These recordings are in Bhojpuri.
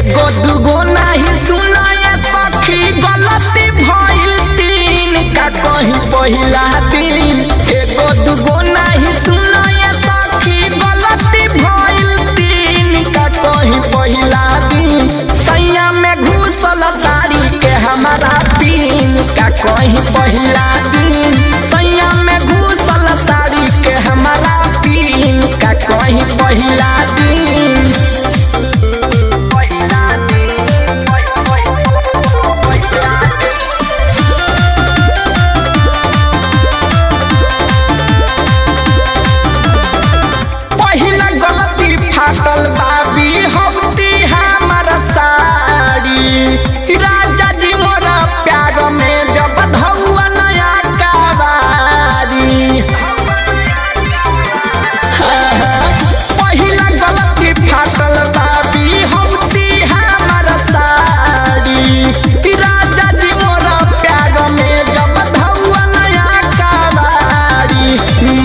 एगो दुगो नहीं सुना ये सखी गलती भइल तीन का कहीं पहिला दिन। एगो दुगो नहीं सुना ये सखी गलती भइल तीन का कहीं पहिला दिन। सैया में घुसल साड़ी के हमारा पीन का कहीं पहिला दिन। सैया में घुसल साड़ी के हमारा पीन का कहीं पहिला दिन। फाटल बाबी हफ्ती हमारा साड़ी राजा जी मोरा प्यार में जब धौआ नया कबारी। पहिला गलती फाटल बाबी हफ्ती हमारा साड़ी राजा जी मोरा प्यार में जब धौआ नया कबारी।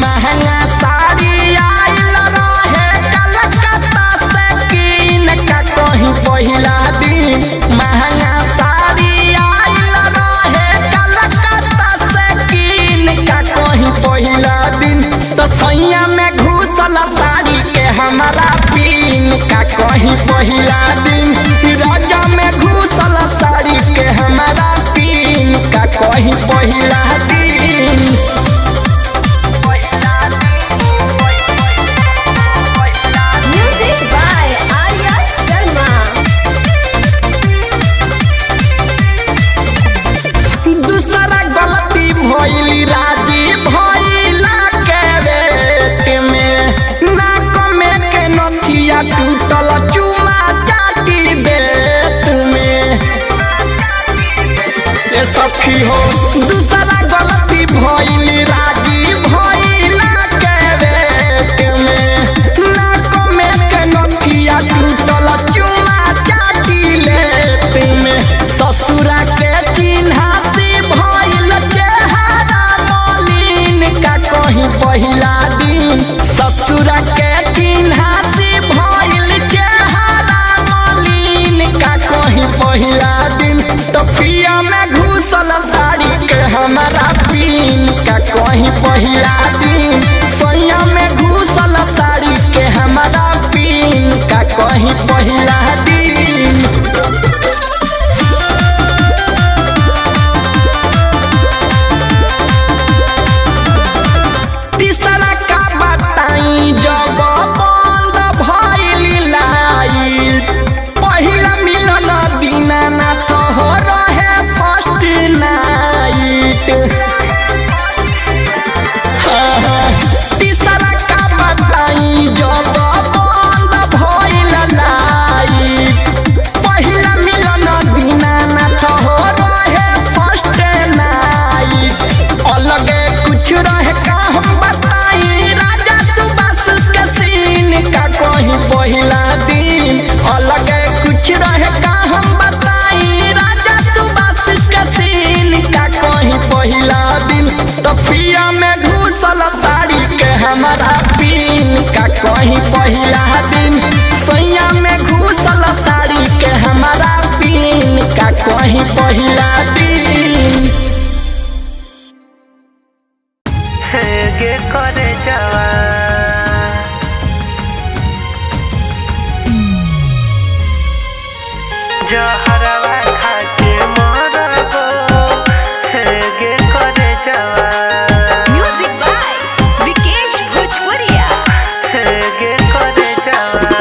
महंगा साड़ी आइल रहे कलकत्ता से कीन का कहीं पहिला दिन। महंगा साड़ी आइल रहे कलकत्ता से कीन का कहीं पहिला दिन। तो सैया में घुसल साड़ी के हमारा पीन का कहीं पहिला दिन। राजा में घुसल साड़ी के हमारा पीन का कहीं पहिला दिन। Music by Arya Sharma. दूसरा गलती भइली राजी भइला के बेट में। नाक में के नथिया टूटल चुमा चाटी देत में। ए सखी हो दूसरा गलती भइली राजी भइला के बेट में। नाक में के नथिया टूटल चुमा चाटी लेत में। ससुरा के चिन्हासी भइल चेहरा मलिन का कहीं पहिला दिन। ससुरा के चिन्हासी भइल चेहरा मलिन का कहीं पहिला दिन। तो पिया में घुसल साड़ी के हमारा पीन का कहीं पहिला दिन। सैया में घुसल साड़ी के हमारा पीन का कहीं पहिला दिन। तीसरा का बताई जब बंद भइल लाइट। पहिला मिलन दीनानाथ हो रहे फर्स्ट नाइट। तीसरा का बताई जब बंद भइल लाइट। पहिला मिलन दीनानाथ हो रहे फर्स्ट नाइट। अलगे कुछ रहे का हम बताई राजा सुबास के सीन का कहीं पहिला दिन। अलगे कुछ रहे का हम बताई राजा सुबास के सीन का कहीं पहिला दिन। तो पिया में घुसल साड़ी के हमारा पीन का कहीं पहिला दिन। सैया में घुसल साड़ी के हमारा पीन का कहीं पहिला दिन। गे करे जावा जहरवा खाके मरबो गे करे जावा Music by Vikesh Bhojpuria. गे करे जावा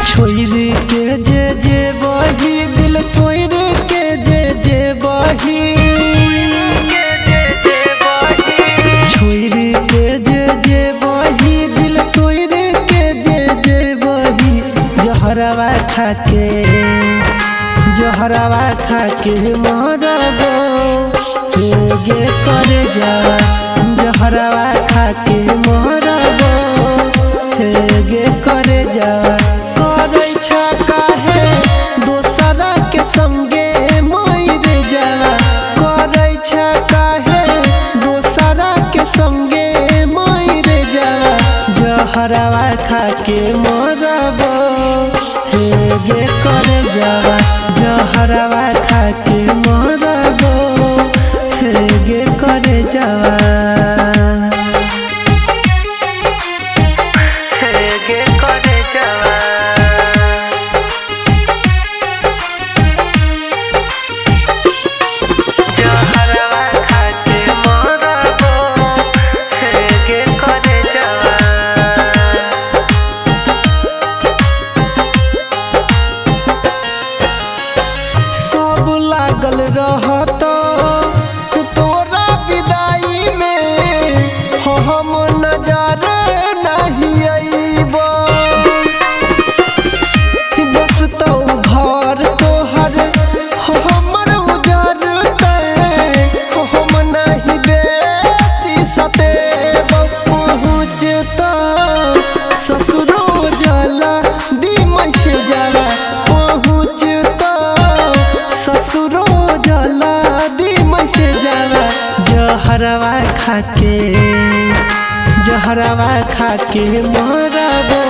छोइरे के जे बही दिल तोइरे के जे बही। छोइरे के जे बही दिल तोइरे के जे बही। जहरवा खाके मरबो गे करे जा। जहरवा खाके मरबो गे करे जा। करे छा काहे दोसरा के संगे मर जावा। करे छा काहे दोसरा के संगे मर जावा। जहरवा खा के मरबो हे गे करे जावा जहरवा खा के मरबो हे गे करे जावा गे करे जावा जहरवा खा के मरबो गे करे जावा सब लागल रहत तोरा विदाई में हम नजर नहीं अइब बस तो घर तोहर हमर उजरते हम नहीं बेसी सतेब पहुँचता ससुरो जला दीमै से जला पहुँचता ससुरो जला दीमै से जला जहरवा खा के मरबो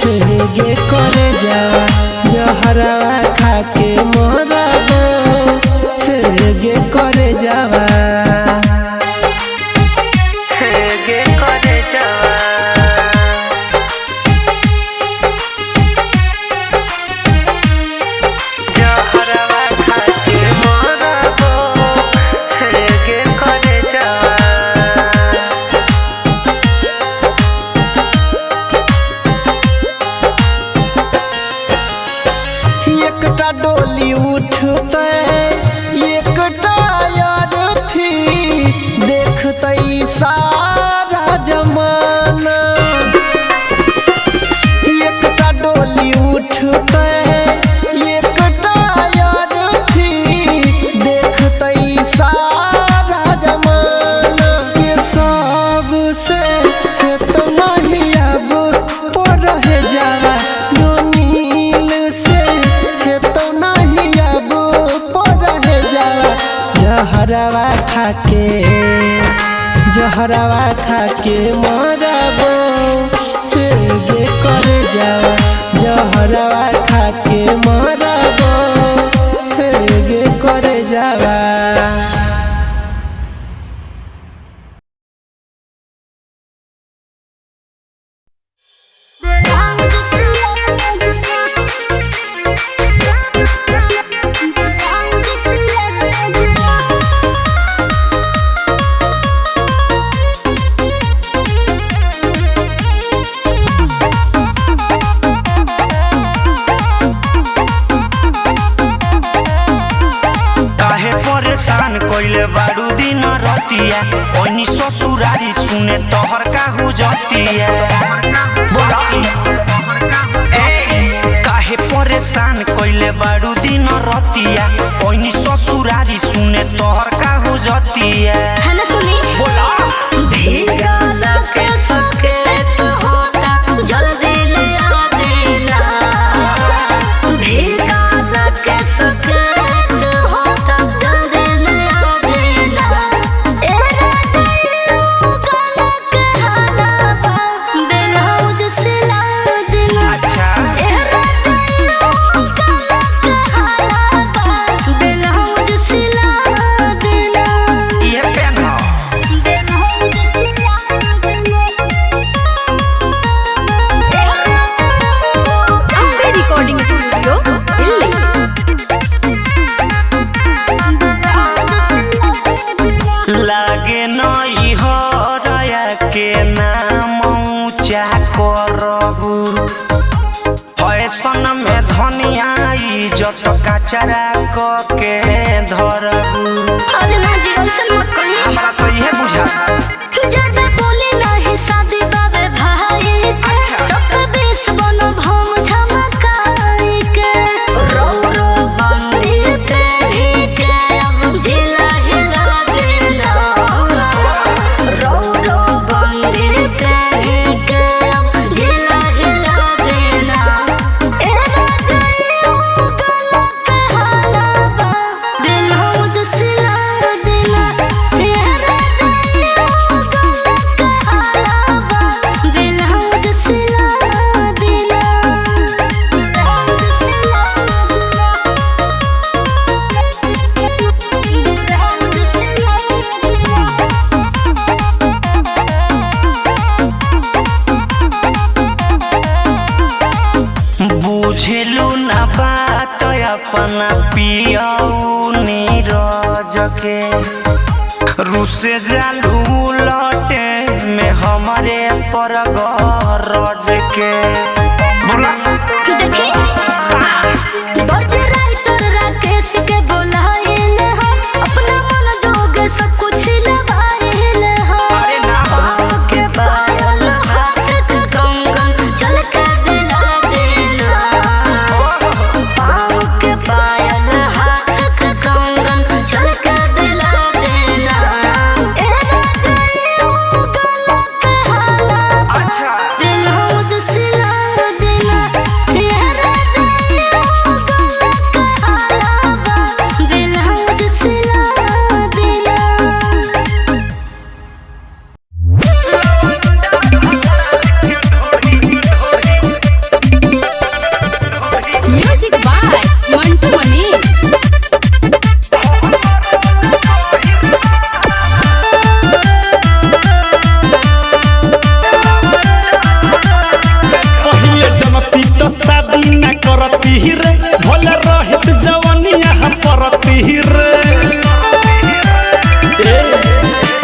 हे गे करे जावा जहरवा खा के मरबो हे गे करे जावा गे करे जावा जहरवा खा के मरबो गे करे जावा एकटा डोली उठते एकटा यार थी देखते सारा जमाना एकटा डोली उठते एकटा यार थी देखते सारा जमाना के सबसे तो नहीं अब पढ़े जावा नील से तो नहीं अब पढ़े जावा जहरवा खा के मरबो गे करे जावा जहरवा खा के मरबो गे करे जावा काहे परेशान कइले बारू दिन रतिया ओनी ससुरारी सुने तोहर काहू जतिया काहे परेशान कइले बारू दिन रतिया ओनी ससुरारी सुने तोहर काहू जतिया है ना सुनी बोला भीगल के सकेत होता जल्दी ले आ देना भीगल के सकेत होता जल्दी ले आ देना ए राजा गल के हलावा ब्लाउज सिला देना अच्छा ए राजा गल के हलावा ब्लाउज सिला देना ये पेन हो रिकॉर्डिंग स्टूडियो दिल्ली लागे नई हरया के नाम ऊंचा करबू फैशन में धनिया इज्जत कचरा क के धरबू अरे ना जी ऐसा मत कही हमरा तो इहे बुझा ज्यादा बोले नहीं शादी बाबे भाई अच्छा। सब बेस बनो भम झमकाई के रो रो बंदी पे ही के अब जिला हिला देना रो रो बंदी पे ही के अब जिला हिला देना ए राजा गल के हलावा ब्लाउज सिला रुसे जालू लौटे में हमारे पर गरज के बोला देखी दर्ज राइटर राकेश के बोलाइल हम अपना मन जोगे सब कुछ लगाइल हम अरे ना पाँव के पायल हाथ के कंगन चल के दिला देना पाँव के पायल हाथ के कंगन चल के दिला देना ए राजा गला के हाला अच्छा दिल हो जो सिला देना ये राजा गला के हाला दिल हो जो सिला देना म्यूजिक बाय मंटू मनी। पहिले जनती तो शादी न करती रे भले रहित जवानिया हम परती रे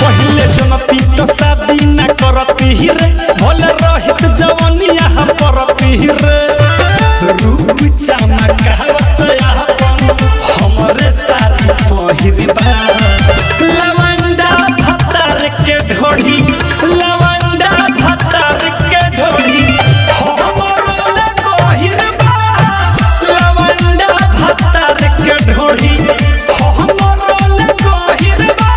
पहिले जनती तो शादी न करती रे भले रहित जवानिया हम परती रे रूप चमकावत अपन हमरे सारी पहिरबा लवंडा भतार के ढोढ़ी लवंडा भतार के ढोढ़ी हमरो ले गहिरबा लवंडा भतार के ढोढ़ी हमरो ले गहिरबा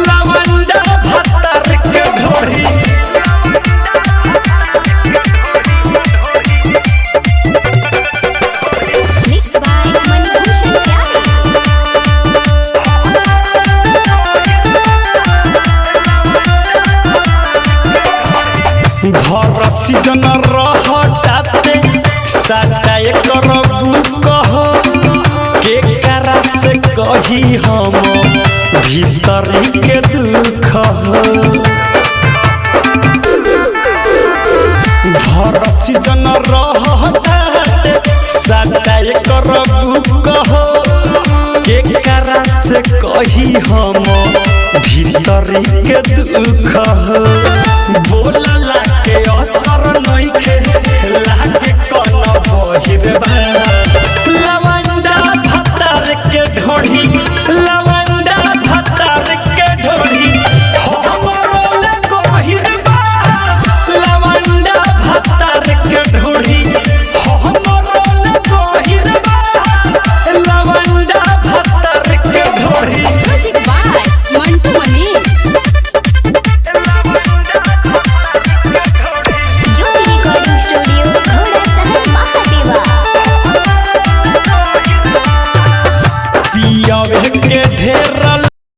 लवंडा भतार के ढोढ़ी मिक्स बाय मनभूषण घर सीजन रहताते साचा एकर कह के करा से कही हम भीतरी के दुख घर सीजन रहताते साचा एकर कह के करा से कही हम भीतरी के दुख बोलला